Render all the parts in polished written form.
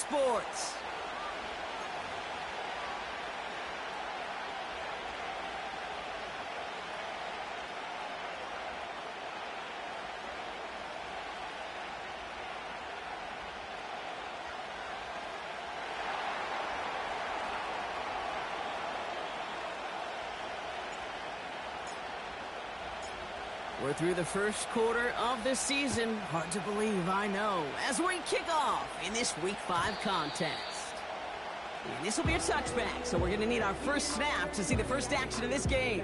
Sports. We're through the first quarter of the season. Hard to believe, I know, as we kick off in this Week 5 contest. And this will be a touchback, so we're going to need our first snap to see the first action of this game.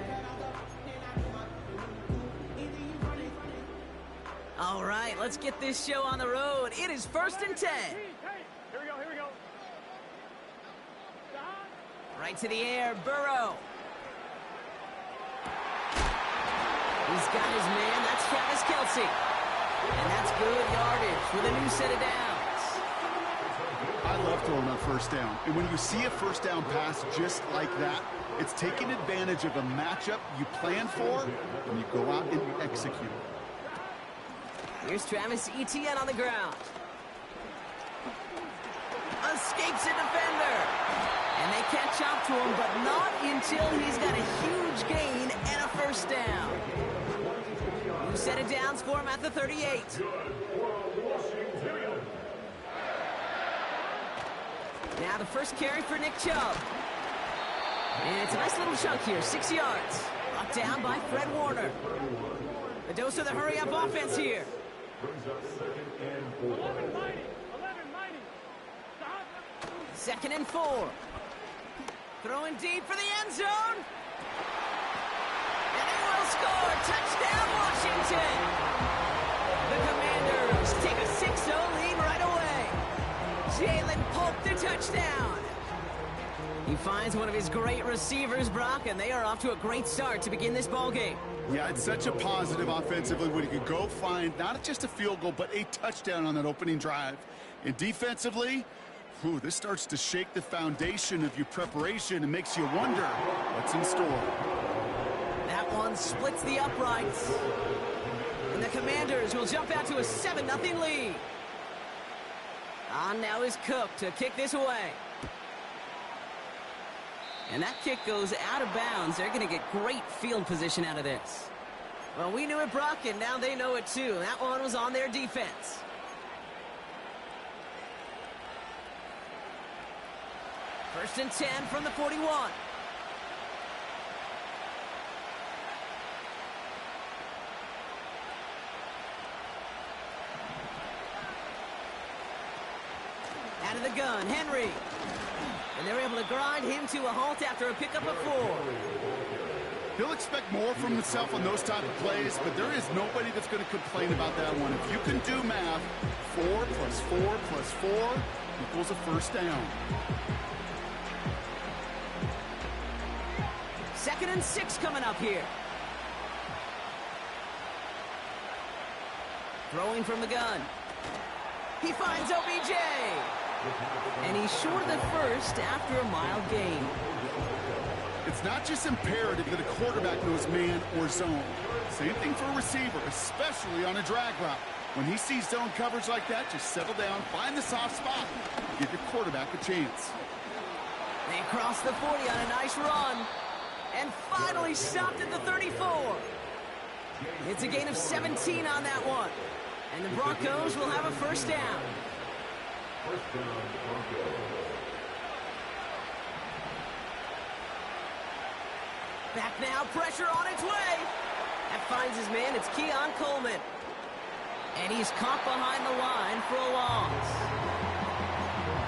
All right, let's get this show on the road. It is 1st and 10. Here we go. Right to the air, Burrow. He's got his man, that's Travis Kelce. And that's good yardage with a new set of downs. I love throwing on first down. And when you see a first down pass just like that, it's taking advantage of a matchup you plan for, and you go out and you execute. Here's Travis Etienne on the ground. Escapes a defender. And they catch up to him, but not until he's got a huge gain and a first down. New set of downs for him at the 38. Now the first carry for Nick Chubb. And it's a nice little chunk here, 6 yards. Brought down by Fred Warner. The dose of the hurry-up offense here. 2nd and 4. Throwing deep for the end zone. And they will score. Touchdown, Washington. The Commanders take a 6-0 lead right away. Jalen Polk, the touchdown. He finds one of his great receivers, Brock, and they are off to a great start to begin this ballgame. Yeah, it's such a positive offensively when you can go find not just a field goal, but a touchdown on that opening drive. And defensively, this starts to shake the foundation of your preparation and makes you wonder what's in store. That one splits the uprights. And the Commanders will jump out to a 7-0 lead. On now is Cook to kick this away. And that kick goes out of bounds. They're going to get great field position out of this. Well, we knew it, Brock, and now they know it too. That one was on their defense. First and 10 from the 41. Out of the gun, Henry. And they're able to grind him to a halt after a pickup of 4. He'll expect more from himself on those type of plays, but there is nobody that's going to complain about that one. If you can do math, 4 plus 4 plus 4 equals a first down. 2nd and 6 coming up here. Throwing from the gun. He finds OBJ. And he's short of the first after a mild gain. It's not just imperative that a quarterback knows man or zone. Same thing for a receiver, especially on a drag route. When he sees zone coverage like that, just settle down, find the soft spot, and give your quarterback a chance. They cross the 40 on a nice run. And finally stopped at the 34. It's a gain of 17 on that one. And the Broncos will have a first down. Back now, pressure on its way. That finds his man, it's Keon Coleman. And he's caught behind the line for a loss.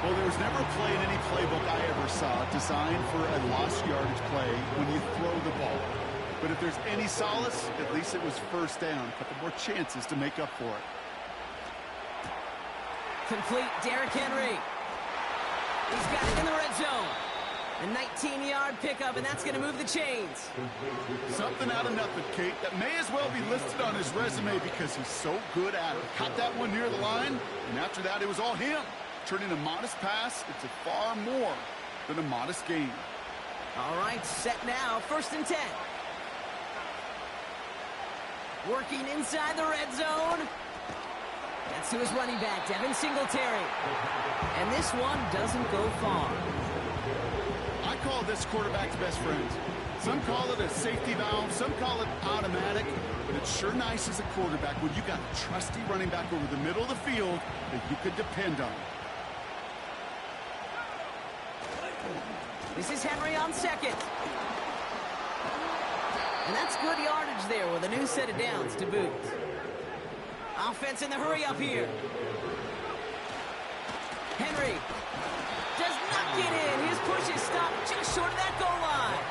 Well, there was never a play in any playbook I ever saw designed for a lost yardage play when you throw the ball. But if there's any solace, at least it was first down. A couple more chances to make up for it. Complete, Derrick Henry. He's got it in the red zone. A 19-yard pickup, and that's going to move the chains. Something out of nothing, Kate. That may as well be listed on his resume because he's so good at it. Caught that one near the line, and after that, it was all him. Turning a modest pass into far more than a modest gain. All right, set now, 1st and 10. Working inside the red zone. That's to his running back, Devin Singletary. And this one doesn't go far. I call this quarterback's best friend. Some call it a safety valve, some call it automatic, but it's sure nice as a quarterback when you got a trusty running back over the middle of the field that you could depend on. This is Henry on second. And that's good yardage there with a new set of downs to boot. Offense in the hurry up here. Henry does not get in. His push is stopped just short of that goal line.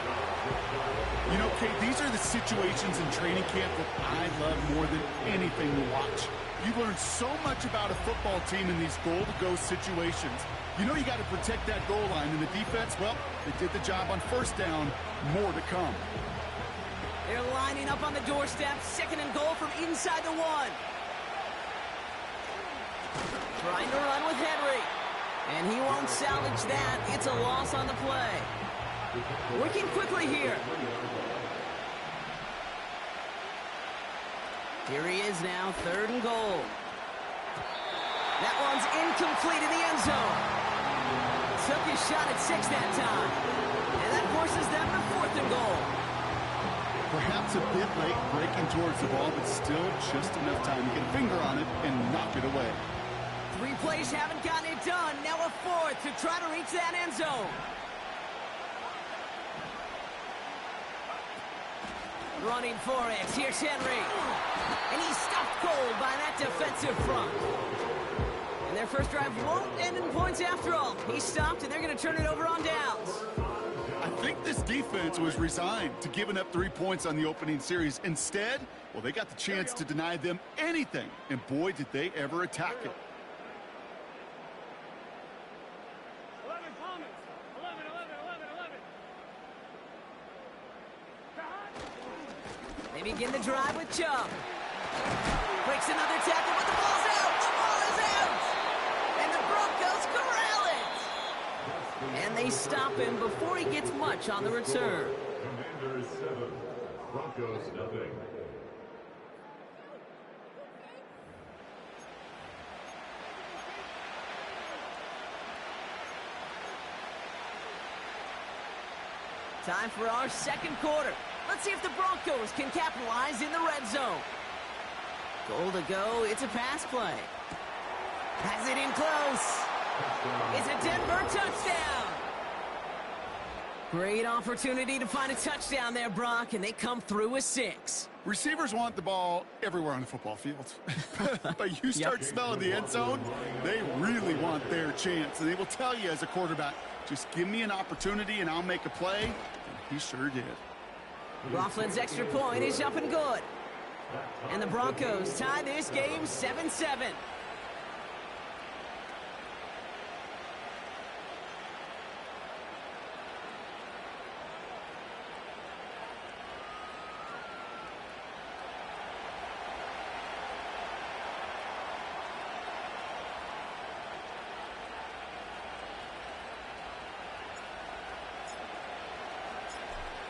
You know, Kate, these are the situations in training camp that I love more than anything to watch. You learn so much about a football team in these goal-to-go situations. You know you got to protect that goal line, and the defense, well, they did the job on first down. More to come. They're lining up on the doorstep. Second and goal from inside the one. Trying to run with Henry. And he won't salvage that. It's a loss on the play. Working quickly here. Here he is now, third and goal. That one's incomplete in the end zone. Took his shot at 6 that time. And that forces them to fourth and goal. Perhaps a bit late breaking towards the ball, but still just enough time to get a finger on it and knock it away. 3 plays haven't gotten it done. Now a fourth to try to reach that end zone. Running for it. Here's Henry. And he's stuffed cold by that defensive front. And their first drive won't end in points after all. He stopped, and they're going to turn it over on downs. I think this defense was resigned to giving up 3 points on the opening series. Instead, well, they got the chance to deny them anything. And boy, did they ever attack it. 11 Thomas. 11, 11, 11, 11. They begin the drive with Chubb. Breaks another tackle, but the ball's out. The ball is out. And the Broncos corral it. And they stop him before he gets much on the return. Commanders 7, Broncos nothing. Time for our second quarter. Let's see if the Broncos can capitalize in the red zone. Goal to go. It's a pass play. Has it in close. It's a Denver touchdown. Great opportunity to find a touchdown there, Brock, and they come through with 6. Receivers want the ball everywhere on the football field. But you start smelling the end zone, they really want their chance. And they will tell you as a quarterback, just give me an opportunity and I'll make a play. And he sure did. Coughlin's extra point is up and good. And the Broncos tie this game 7-7.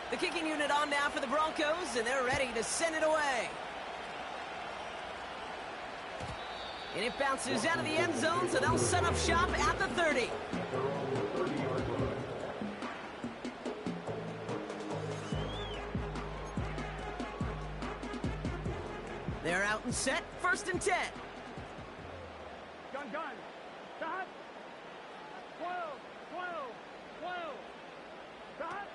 The kicking unit on now for the Broncos, and they're ready to send it away. And it bounces out of the end zone, so they'll set up shop at the 30. They're out and set, 1st and 10. Gun. Dot. 12, 12, 12. Dot.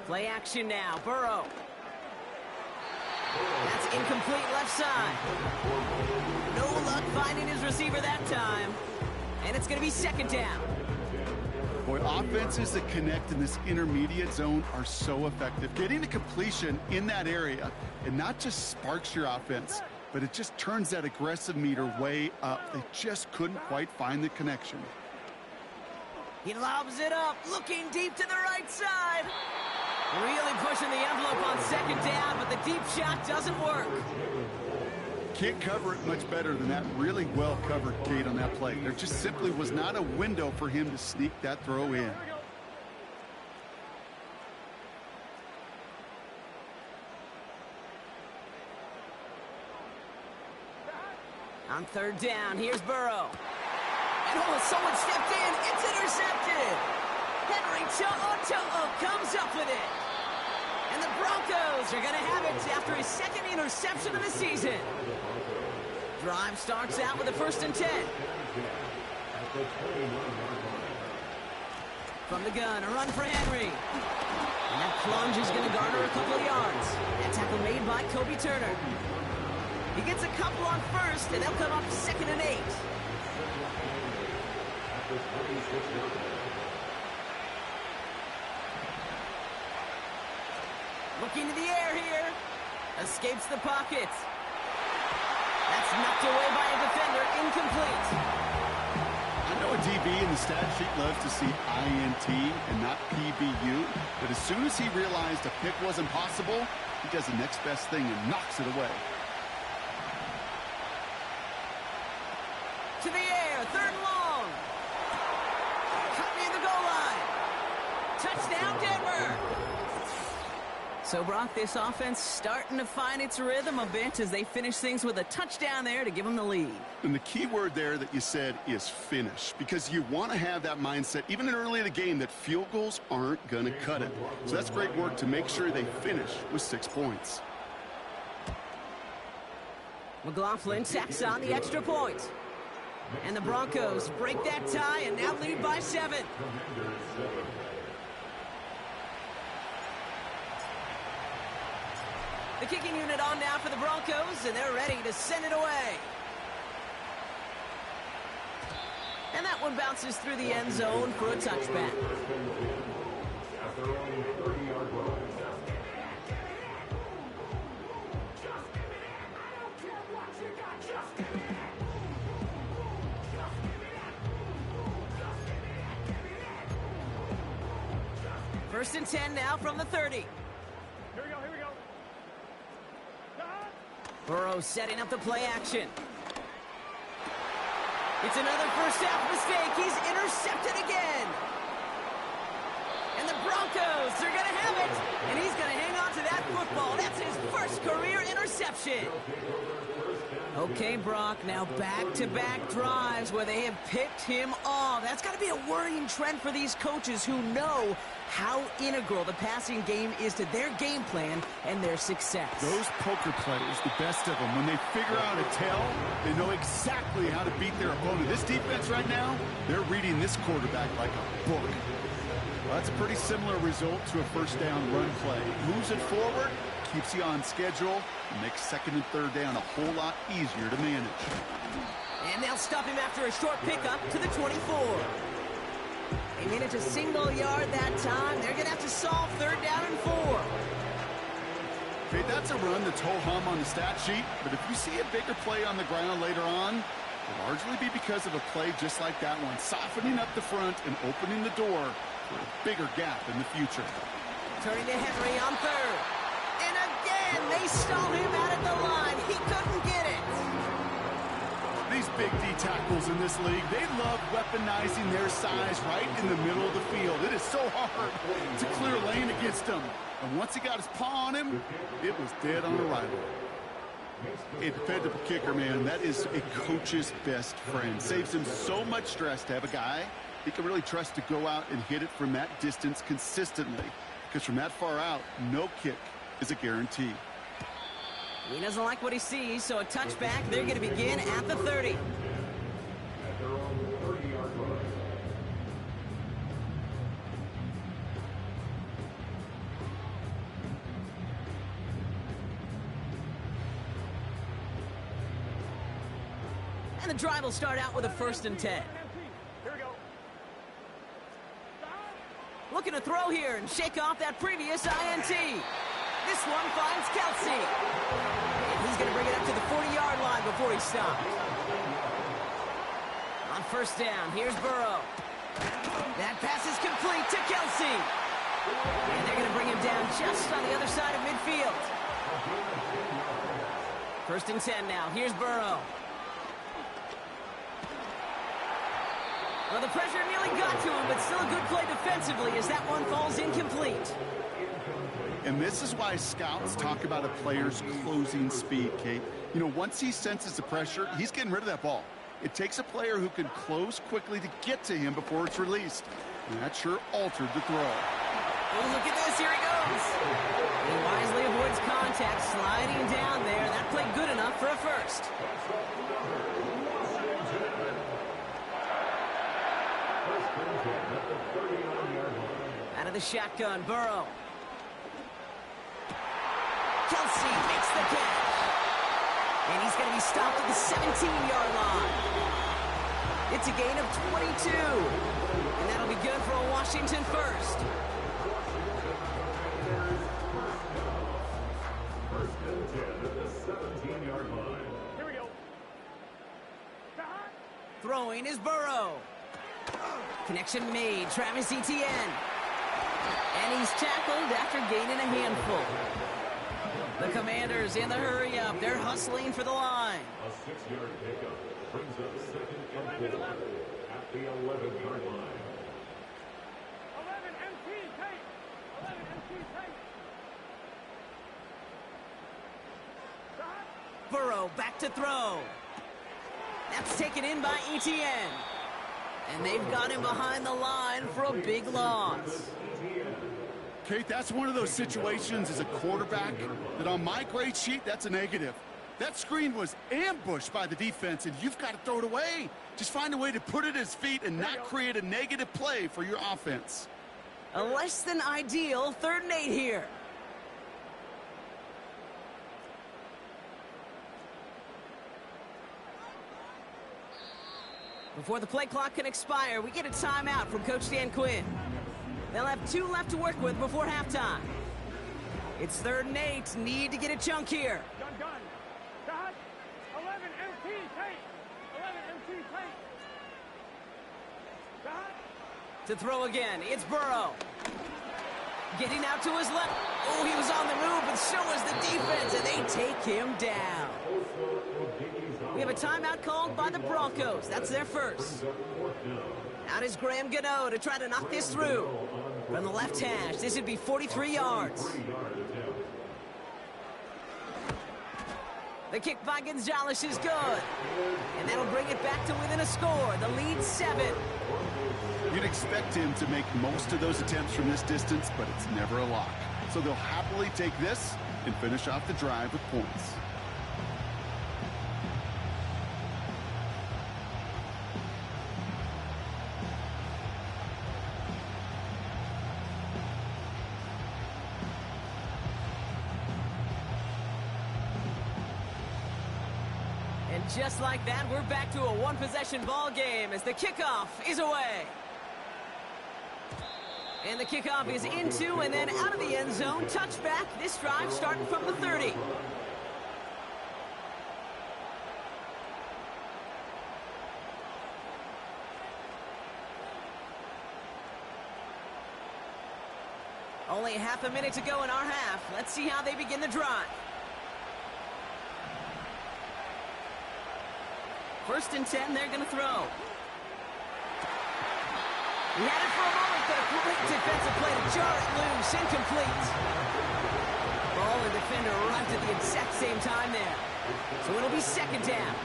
Play action now, Burrow. That's incomplete left side. No luck finding his receiver that time. And it's going to be 2nd down. Boy, offenses that connect in this intermediate zone are so effective. Getting the completion in that area, it not just sparks your offense, but it just turns that aggressive meter way up. They just couldn't quite find the connection. He lobs it up, looking deep to the right side. Really pushing the envelope on 2nd down, but the deep shot doesn't work. Can't cover it much better than that really well covered Kate on that play. There just simply was not a window for him to sneak that throw in. On third down, here's Burrow. And someone stepped in. It's intercepted. Henry To'o comes up with it. And the Broncos are going to have it after his second interception of the season. Drive starts out with a 1st and 10. From the gun, a run for Henry. And that plunge is going to garner a couple of yards. That tackle made by Kobe Turner. He gets a couple on 1st, and they'll come up 2nd and 8. Looking to the air here. Escapes the pocket. That's knocked away by a defender. Incomplete. I know a DB in the stat sheet loves to see INT and not PBU, but as soon as he realized a pick wasn't possible, he does the next best thing and knocks it away. To the air, 3rd and long. Cut near the goal line. Touchdown, Denver. So, Brock, this offense starting to find its rhythm a bit as they finish things with a touchdown there to give them the lead. And the key word there that you said is finish, because you want to have that mindset, even early in the game, that field goals aren't going to cut it. So that's great work to make sure they finish with 6 points. McLaughlin tacks on the extra point. And the Broncos break that tie and now lead by 7. The kicking unit on now for the Broncos, and they're ready to send it away. And that one bounces through the end zone for a touchback. First and 10 now from the 30. Here we go, here we go. Burrow setting up the play action. It's another first half mistake. He's intercepted again. And the Broncos are going to have it. And he's going to hang on to that football. That's his first career interception. Okay, Brock, now back-to-back drives where they have picked him off. That's got to be a worrying trend for these coaches who know how integral the passing game is to their game plan and their success. Those poker players, the best of them, when they figure out a tell, they know exactly how to beat their opponent. This defense right now, they're reading this quarterback like a book. Well, that's a pretty similar result to a first down run play. Moves it forward, keeps you on schedule, and makes 2nd and 3rd down a whole lot easier to manage. And they'll stop him after a short pickup to the 24. They manage a single yard that time. They're going to have to solve 3rd down and 4. Okay, that's a run that's ho-hum on the stat sheet, but if you see a bigger play on the ground later on, it'll largely be because of a play just like that one, softening up the front and opening the door for a bigger gap in the future. Turning to Henry on 3rd. And again, they stall him out at the line. He couldn't get it. These big D tackles in this league, they love weaponizing their size right in the middle of the field. It is so hard to clear lane against them. And once he got his paw on him, it was dead on arrival. A dependable kicker, man, that is a coach's best friend. Saves him so much stress to have a guy he can really trust to go out and hit it from that distance consistently. Because from that far out, no kick is a guarantee. He doesn't like what he sees, so a touchback. They're going to begin at the 30. At their own 30-yard line. And the drive will start out with a 1st and 10. Here we go. Looking to throw here and shake off that previous INT. This one finds Kelsey. And he's going to bring it up to the 40-yard line before he stops. On 1st down, here's Burrow. That pass is complete to Kelsey. And they're going to bring him down just on the other side of midfield. 1st and 10 now. Here's Burrow. Well, the pressure nearly got to him, but still a a good play defensively as that one falls incomplete. And this is why scouts talk about a player's closing speed, Kate. You know, once he senses the pressure, he's getting rid of that ball. It takes a player who can close quickly to get to him before it's released. And that sure altered the throw. Oh, look at this. Here he goes. He wisely avoids contact, sliding down there. That played good enough for a first. Out of the shotgun, Burrow. Kelsey makes the catch. And he's going to be stopped at the 17-yard line. It's a gain of 22. And that'll be good for a Washington first. First and 10 at the 17-yard line. Here we go. Throwing is Burrow. Connection made. Travis Etienne. And he's tackled after gaining a handful. The Commanders in the hurry-up. They're hustling for the line. A 6-yard pickup brings up second and 4 at the 11-yard line. 11 MT tape. 11 MT tape. Burrow back to throw. That's taken in by Etienne. And they've got him behind the line for a big loss. Kate, that's one of those situations as a quarterback that on my grade sheet, that's a negative. That screen was ambushed by the defense, and you've got to throw it away. Just find a way to put it at his feet and not create a negative play for your offense. A less than ideal 3rd and 8 here. Before the play clock can expire, we get a timeout from Coach Dan Quinn. They'll have 2 left to work with before halftime. It's 3rd and 8. Need to get a chunk here. Gun. Got 11 MT tape. 11 MT tape. Got. To throw again, it's Burrow. Getting out to his left. Oh, he was on the move, but so was the defense, and they take him down. We have a timeout called by the Broncos. That's their first. Out is Graham Gano to try to knock this through. From the left hash, this would be 43 yards. The kick by Gonzalez is good. And that'll bring it back to within a score. The lead 7. You'd expect him to make most of those attempts from this distance, but it's never a lock. So they'll happily take this and finish off the drive with points. And just like that, we're back to a one-possession ball game as the kickoff is away. And the kickoff is into and then out of the end zone. Touchback. This drive starting from the 30. Only half a minute to go in our half. Let's see how they begin the drive. 1st and 10, they're going to throw. He had it for a moment, but a great defensive play to jar it loose. Incomplete. Ball and defender arrived at the exact same time there. So it'll be 2nd down.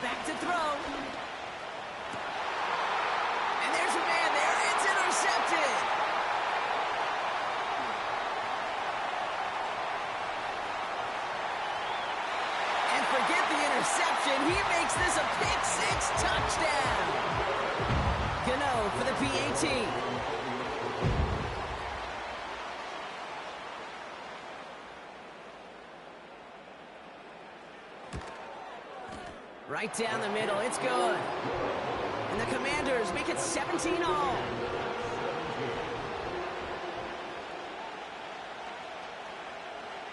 Back to throw. And there's a man there. It's intercepted. And forget the interception. He makes this a pick-6 touchdown. Gano for the PAT. Right down the middle. It's good. And the Commanders make it 17 all.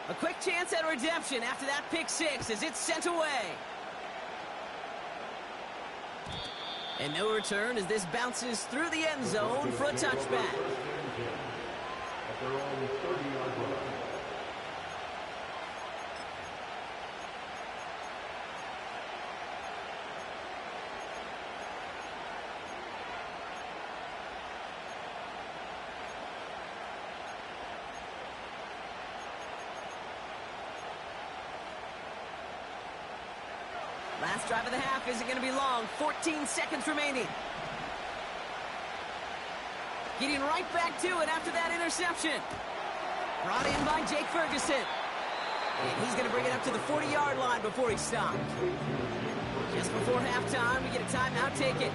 A quick chance at redemption after that pick-6 as it's sent away. And no return as this bounces through the end zone for a touchback. At their own 30-yard line. First drive of the half isn't going to be long. 14 seconds remaining. Getting right back to it after that interception. Brought in by Jake Ferguson. And he's going to bring it up to the 40-yard line before he stopped. Just before halftime, we get a timeout taken.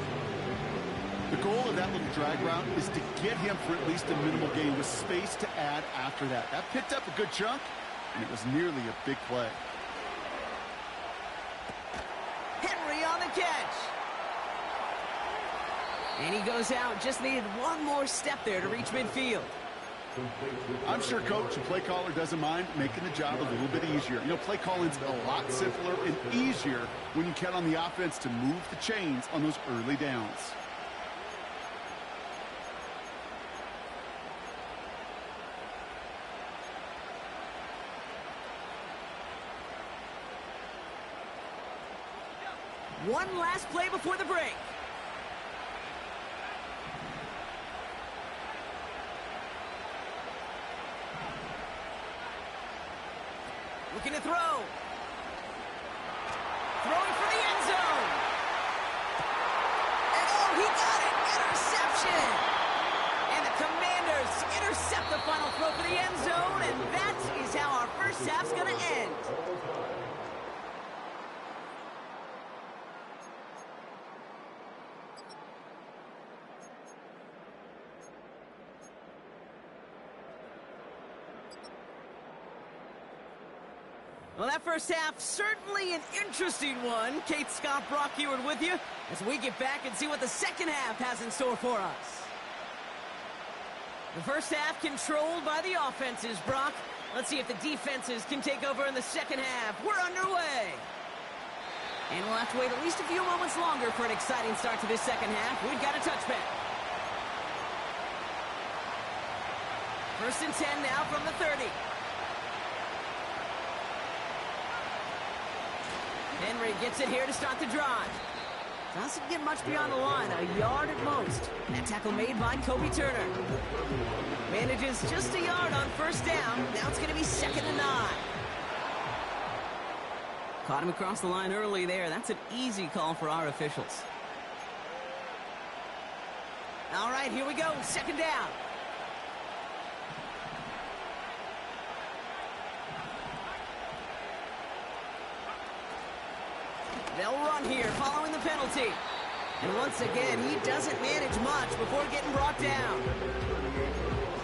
The goal of that little drag route is to get him for at least a minimal gain with space to add after that. That picked up a good chunk, and it was nearly a big play. Henry on the catch. And he goes out. Just needed one more step there to reach midfield. I'm sure coach and play caller doesn't mind making the job a little bit easier. You know, play calling's a lot simpler and easier when you count on the offense to move the chains on those early downs. One last play before the break. Looking to throw. Throwing for the end zone. And oh, he got it. Interception. And the Commanders intercept the final throw for the end zone. And that is how our first half's going to end. Well, that first half, certainly an interesting one. Kate Scott, Brock Heward with you as we get back and see what the second half has in store for us. The first half controlled by the offenses, Brock. Let's see if the defenses can take over in the second half. We're underway. And we'll have to wait at least a few moments longer for an exciting start to this second half. We've got a touchback. First and 10 now from the 30. Henry gets it here to start the drive. Doesn't get much beyond the line, a yard at most. That tackle made by Kobe Turner. Manages just a yard on first down. Now it's going to be 2nd and 9. Caught him across the line early there. That's an easy call for our officials. All right, here we go. 2nd down. They'll run here following the penalty. And once again, he doesn't manage much before getting brought down.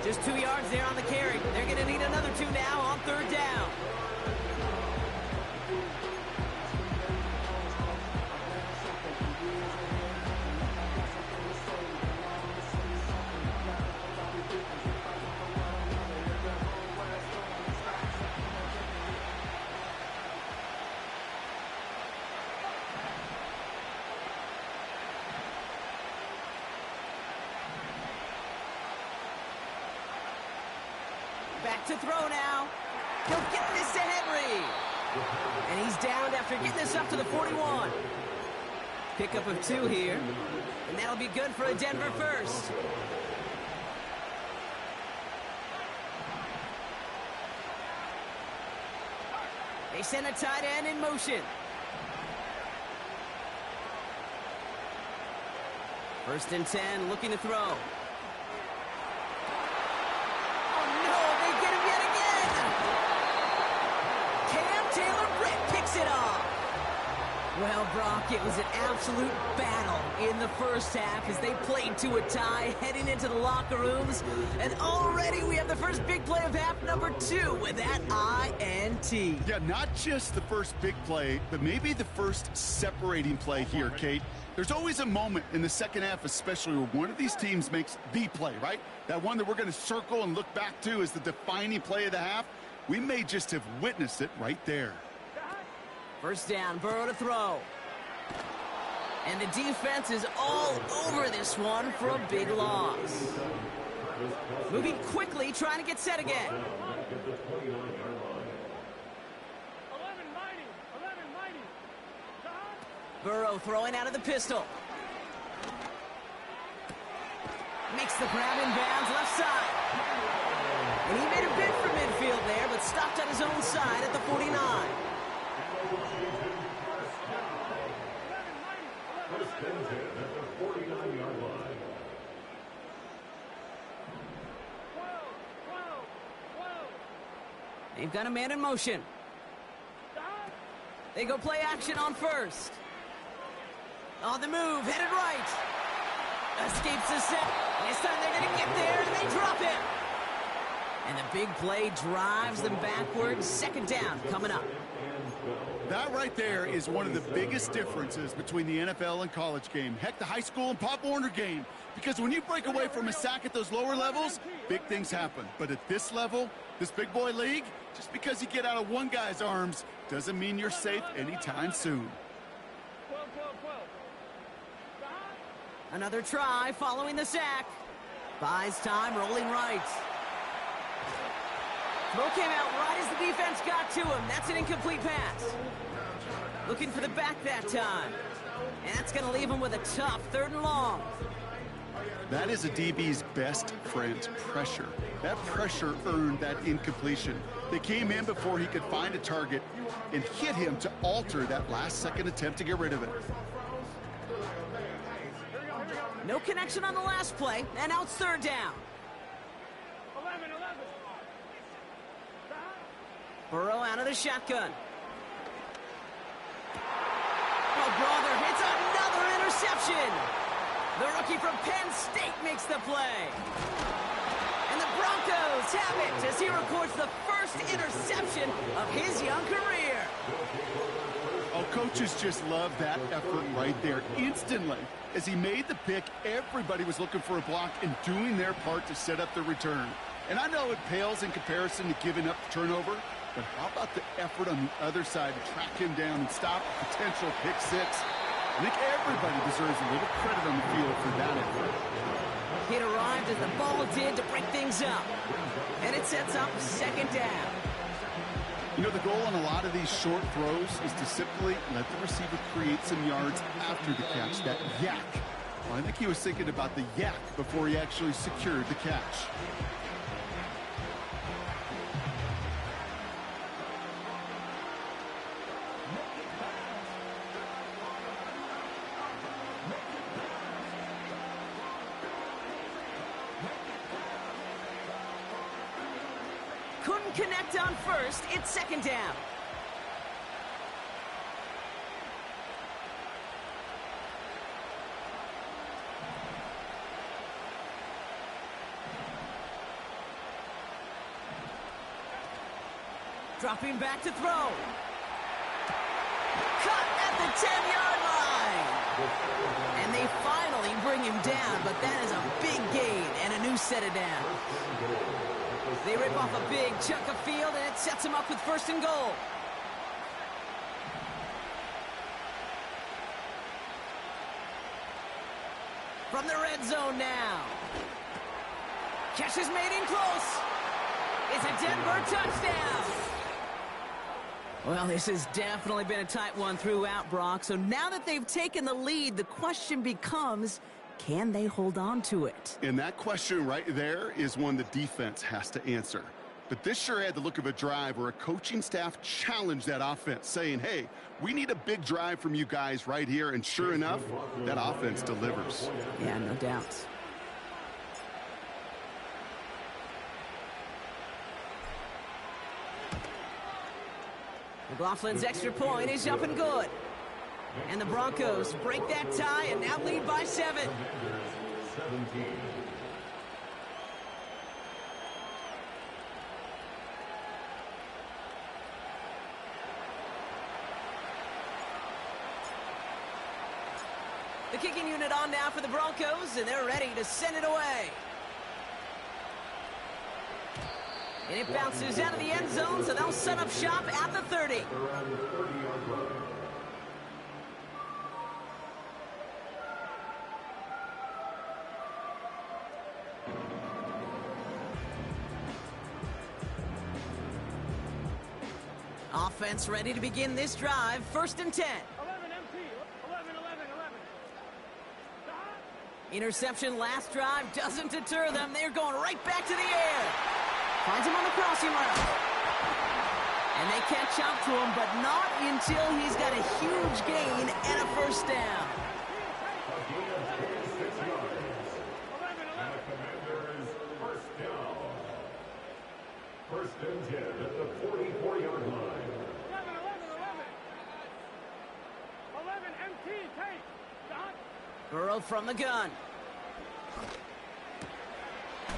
Just 2 yards there on the carry. They're going to need another 2 now on 3rd down. Back to throw now. He'll get this to Henry. And he's downed after getting this up to the 41. Pickup of 2 here. And that'll be good for a Denver first. They send a tight end in motion. First and 10, looking to throw. Well, Brock, it was an absolute battle in the first half as they played to a tie, heading into the locker rooms. And already we have the first big play of half number 2 with that INT. Yeah, not just the first big play, but maybe the first separating play here, Kate. There's always a moment in the second half, especially where one of these teams makes the play, right? That one that we're going to circle and look back to as the defining play of the half. We may just have witnessed it right there. First down, Burrow to throw. And the defense is all over this one for a big loss. Moving quickly, trying to get set again. 11 mighty. Burrow throwing out of the pistol. Makes the grab in bounds left side. And he made a bid for midfield there, but stopped on his own side at the 49. First and 10 at the 49-yard line. 12. They've got a man in motion. They go play action on first. On the move, headed right. Escapes the set. This time they're going to get there, and they drop him. And the big play drives them backwards. Second down coming up. That right there is one of the biggest differences between the NFL and college game. Heck, the high school and Pop Warner game. Because when you break away from a sack at those lower levels, big things happen. But at this level, this big boy league, just because you get out of one guy's arms doesn't mean you're safe anytime soon. 12. Another try following the sack. Buys time, rolling right. Throw came out right as the defense got to him. That's an incomplete pass. Looking for the back that time. And that's going to leave him with a tough 3rd and long. That is a DB's best friend, pressure. That pressure earned that incompletion. They came in before he could find a target and hit him to alter that last-second attempt to get rid of it. No connection on the last play, and now it's 3rd down. 11. Burrow out of the shotgun. Oh, brother, it's another interception. The rookie from Penn State makes the play. And the Broncos have it as he records the first interception of his young career. Oh, coaches just love that effort right there. Instantly, as he made the pick, everybody was looking for a block and doing their part to set up the return. And I know it pales in comparison to giving up the turnover, but how about the effort on the other side to track him down and stop a potential pick six? I think everybody deserves a little credit on the field for that effort. It arrived as the ball did to break things up. And it sets up 2nd down. You know, the goal on a lot of these short throws is to simply let the receiver create some yards after the catch, that yak. Well, I think he was thinking about the yak before he actually secured the catch. Couldn't connect on first. It's 2nd down. Dropping back to throw. Cut at the 10-yard line. And they finally bring him down, but that is a big gain and a new set of downs. They rip off a big chunk of field, and it sets him up with 1st and goal. From the red zone now. Catch is made in close. It's a Denver touchdown. Well, this has definitely been a tight one throughout, Brock. So now that they've taken the lead, the question becomes, can they hold on to it? And that question right there is one the defense has to answer. But this sure had the look of a drive where a coaching staff challenged that offense, saying, hey, we need a big drive from you guys right here. And sure enough, that offense delivers. Yeah, no doubt. McLaughlin's extra point is up and good. And the Broncos break that tie and now lead by 7. 17. The kicking unit on now for the Broncos, and they're ready to send it away. And it bounces out of the end zone, so they'll set up shop at the 30. Around the 30-yard line. Offense ready to begin this drive. 1st and 10. 11 empty. 11. Interception last drive doesn't deter them. They're going right back to the air. Finds him on the crossing route. And they catch up to him, but not until he's got a huge gain and a 1st down. Burrow from the gun.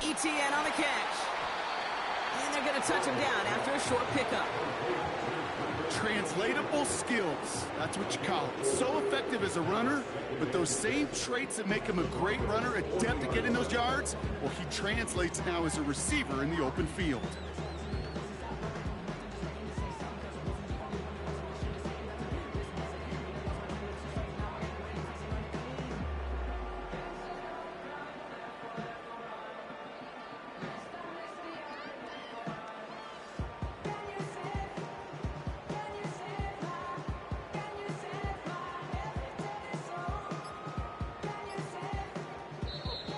ETN on the catch. And they're going to touch him down after a short pickup. Translatable skills. That's what you call it. So effective as a runner, but those same traits that make him a great runner, adept at getting those yards, well, he translates now as a receiver in the open field.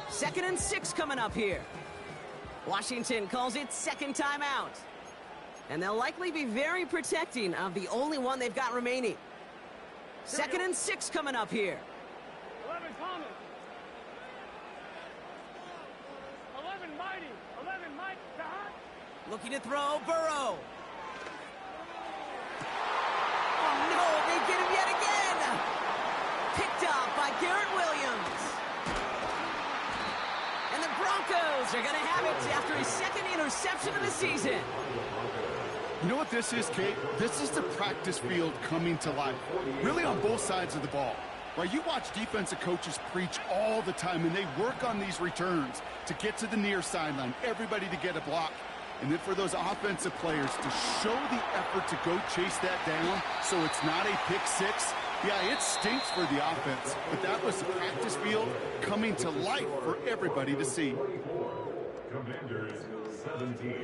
Second and 6 coming up here. Washington calls it second timeout. And they'll likely be very protecting of the only one they've got remaining. Second and 6 coming up here. 11 Thomas. 11 Mighty. 11 Mike. Looking to throw, Burrow. Oh no, they get him yet again. Picked up by Garrett Williams. And the Broncos are going to have it after his second interception of the season. You know what this is, Kate? This is the practice field coming to life, really on both sides of the ball. Right, you watch defensive coaches preach all the time, and they work on these returns to get to the near sideline, everybody to get a block. And then for those offensive players to show the effort to go chase that down so it's not a pick six. Yeah, it stinks for the offense, but that was the practice field coming to life for everybody to see. Commanders 17.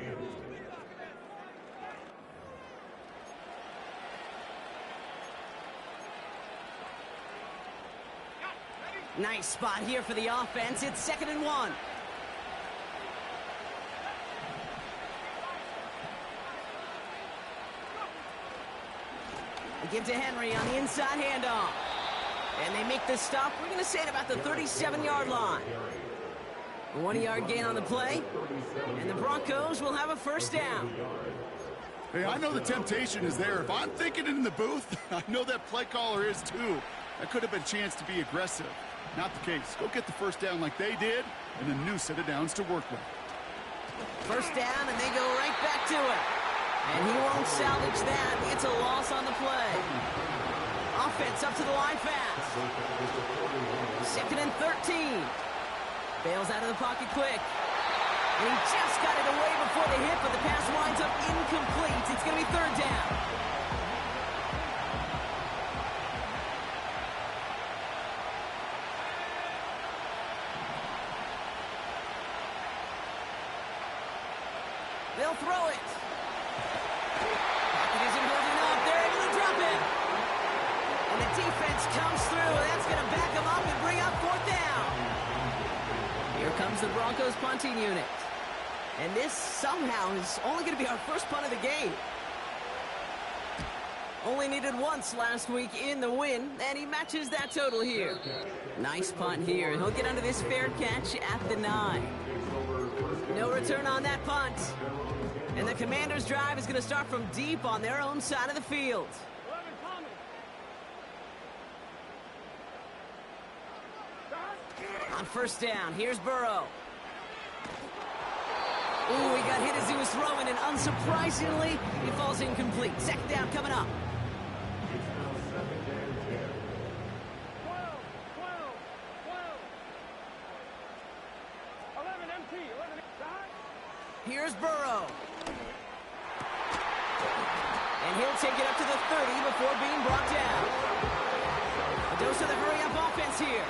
Nice spot here for the offense. It's second and 1. They give to Henry on the inside handoff. And they make the stop. We're going to say it about the 37-yard line. A 1-yard gain on the play. And the Broncos will have a first down. Hey, I know the temptation is there. If I'm thinking it in the booth, I know that play caller is too. That could have been a chance to be aggressive. Not the case. Go get the first down like they did, and a new set of downs to work with. First down, and they go right back to it. And he won't salvage that. It's a loss on the play. Offense up to the line fast. Second and 13. Bails out of the pocket quick. And he just got it away before the hit, but the pass winds up incomplete. It's going to be third down. They'll throw it. Pocket isn't holding up. They're able to drop it. And the defense comes through. That's going to back them up and bring up fourth down. Here comes the Broncos punting unit. And this somehow is only going to be our first punt of the game. Only needed once last week in the win, and he matches that total here. Nice punt here. He'll get under this fair catch at the 9. No return on that punt. And the Commanders' drive is going to start from deep on their own side of the field. 11 Thomas. On first down, here's Burrow. Ooh, he got hit as he was throwing, and unsurprisingly, he falls incomplete. Second down coming up. 11 MT. 11 Here's Burrow. And he'll take it up to the 30 before being brought down. A dose of the hurry-up offense here.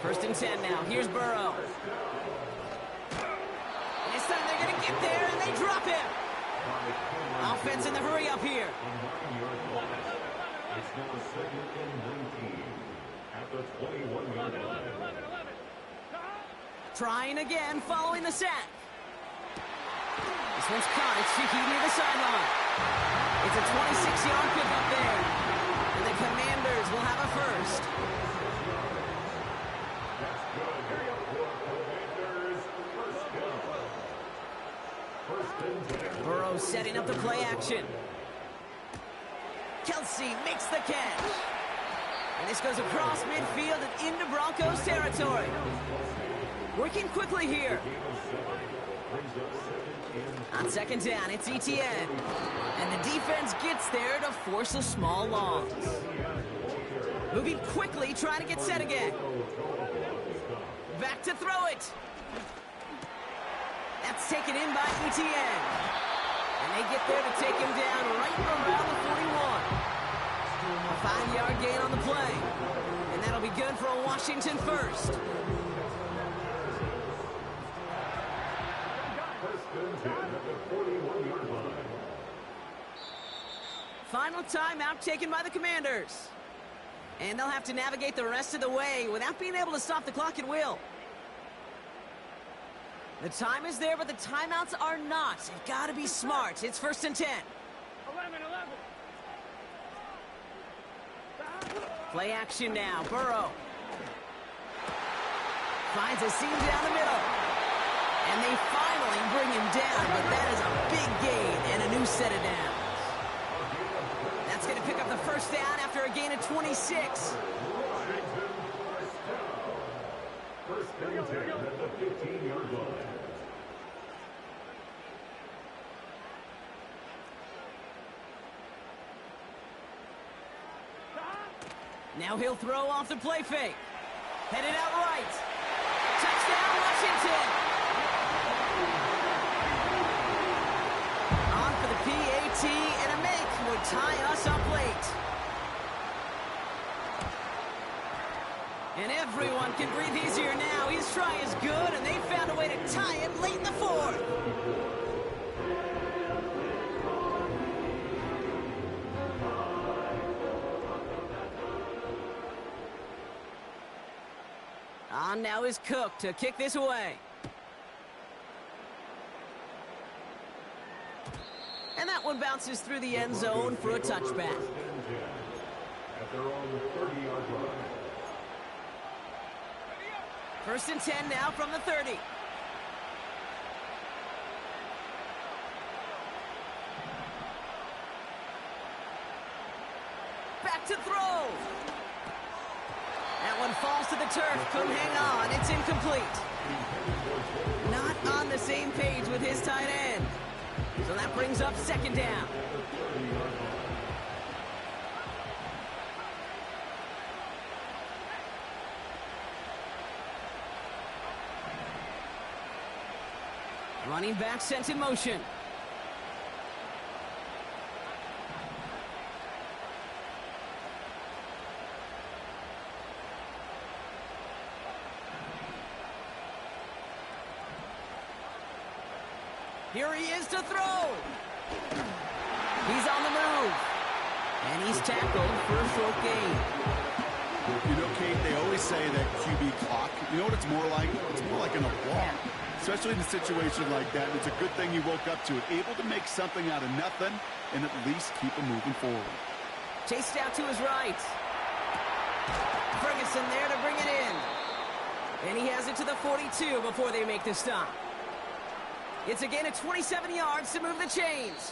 First and 10 now. Here's Burrow. This time they're going to get there, and they drop him. Offense in the hurry-up here. It's now second and 19 at the 21-yard line. Trying again following the sack. This one's caught. It's cheeky near the sideline. It's a 26-yard pickup there. And the Commanders will have a first. Burrow setting up the play action. Kelsey makes the catch. And this goes across midfield and into Broncos territory. Working quickly here. On second down, it's Etienne. And the defense gets there to force a small loss. Moving quickly, trying to get set again. Back to throw it. That's taken in by Etienne. And they get there to take him down right around the 41. A 5-yard gain on the play. And that'll be good for a Washington first. Final timeout taken by the Commanders. And they'll have to navigate the rest of the way without being able to stop the clock at will. The time is there, but the timeouts are not. You've got to be smart. It's 1st and 10. 11. Play action now. Burrow finds a seam down the middle. And they finally bring him down, but that is a big gain and a new set of downs. That's going to pick up the first down after a gain of 26. First and 10 at the 15-yard line. Now he'll throw off the play fake. Headed out right. Touchdown, Washington. On for the PAT, and a make would tie us up late. And everyone can breathe easier now. His try is good, and they found a way to tie it late in the 4th. On now is Cook to kick this away. And that one bounces through the end zone for a touchback. At their own 30-yard line. 1st and 10 now from the 30. Back to throw. That one falls to the turf. Couldn't hang on. It's incomplete. Not on the same page with his tight end. So that brings up 2nd down. Running back sent in motion. Here he is to throw. He's on the move. And he's tackled for a short gain. You know, Kate, they always say that QB clock, you know what it's more like? It's more like an alarm, especially in a situation like that. And it's a good thing you woke up to it, able to make something out of nothing and at least keep him moving forward. Chased out to his right. Ferguson there to bring it in. And he has it to the 42 before they make the stop. It's a gain of 27 yards to move the chains.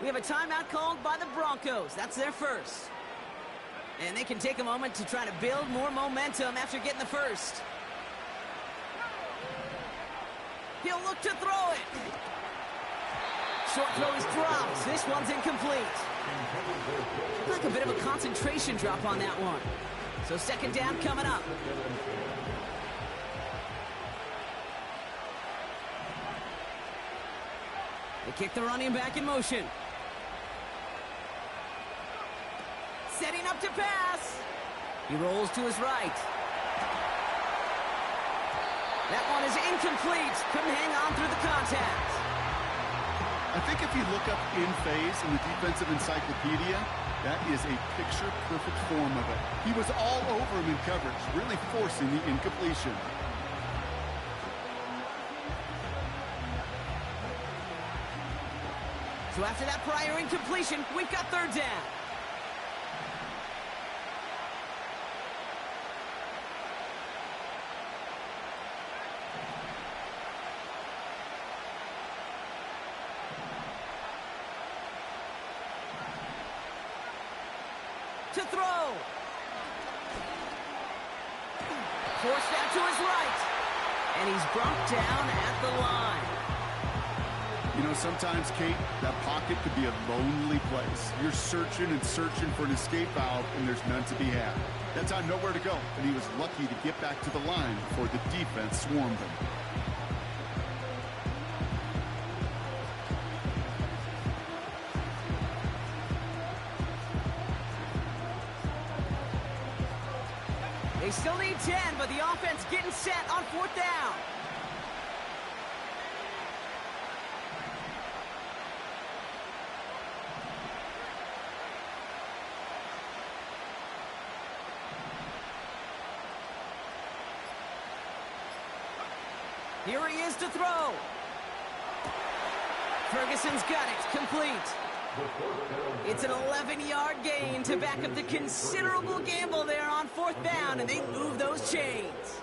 We have a timeout called by the Broncos. That's their first. And they can take a moment to try to build more momentum after getting the first. He'll look to throw it. Short throw is dropped. This one's incomplete. Like a bit of a concentration drop on that one. So 2nd down coming up. They kick the running back in motion. Setting up to pass. He rolls to his right. That one is incomplete. Couldn't hang on through the contact. I think if you look up in phase in the defensive encyclopedia, that is a picture-perfect form of it. He was all over him in coverage, really forcing the incompletion. So after that prior incompletion, we've got 3rd down. To throw. Forced out to his right. And he's brought down at the line. You know, sometimes, Kate, that pocket could be a lonely place. You're searching and searching for an escape valve, and there's none to be had. That time, nowhere to go, and he was lucky to get back to the line before the defense swarmed him. They still need 10, but the offense getting set on 4th down. Here he is to throw. Ferguson's got it, complete. It's an 11-yard gain to back up the considerable gamble there on 4th down, and they move those chains.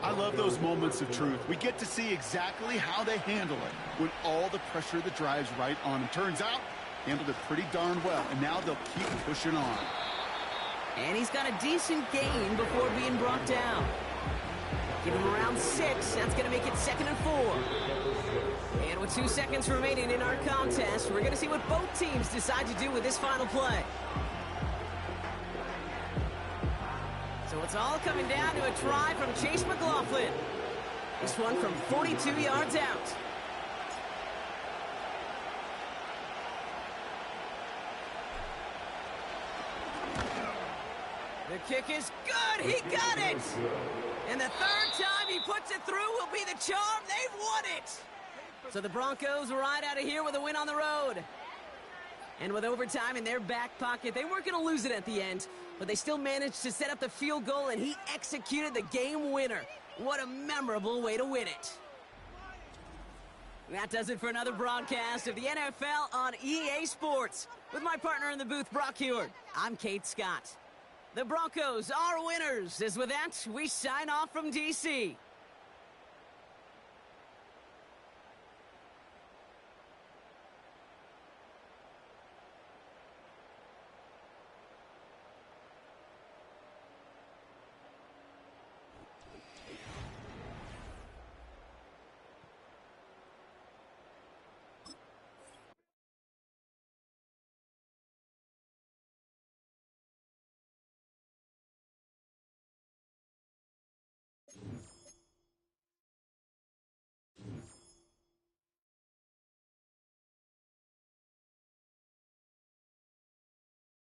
I love those moments of truth. We get to see exactly how they handle it when all the pressure that drives right on them. Turns out, handled it pretty darn well, and now they'll keep pushing on. And he's got a decent gain before being brought down. Give him around 6. That's going to make it 2nd and 4. And with 2 seconds remaining in our contest, we're going to see what both teams decide to do with this final play. So it's all coming down to a try from Chase McLaughlin. This one from 42 yards out. The kick is good. He got it. And the 3rd time he puts it through will be the charm. They've won it. So the Broncos ride out of here with a win on the road. And with overtime in their back pocket, they weren't going to lose it at the end, but they still managed to set up the field goal, and he executed the game winner. What a memorable way to win it. That does it for another broadcast of the NFL on EA Sports. With my partner in the booth, Brock Huard, I'm Kate Scott. The Broncos are winners, as with that, we sign off from D.C.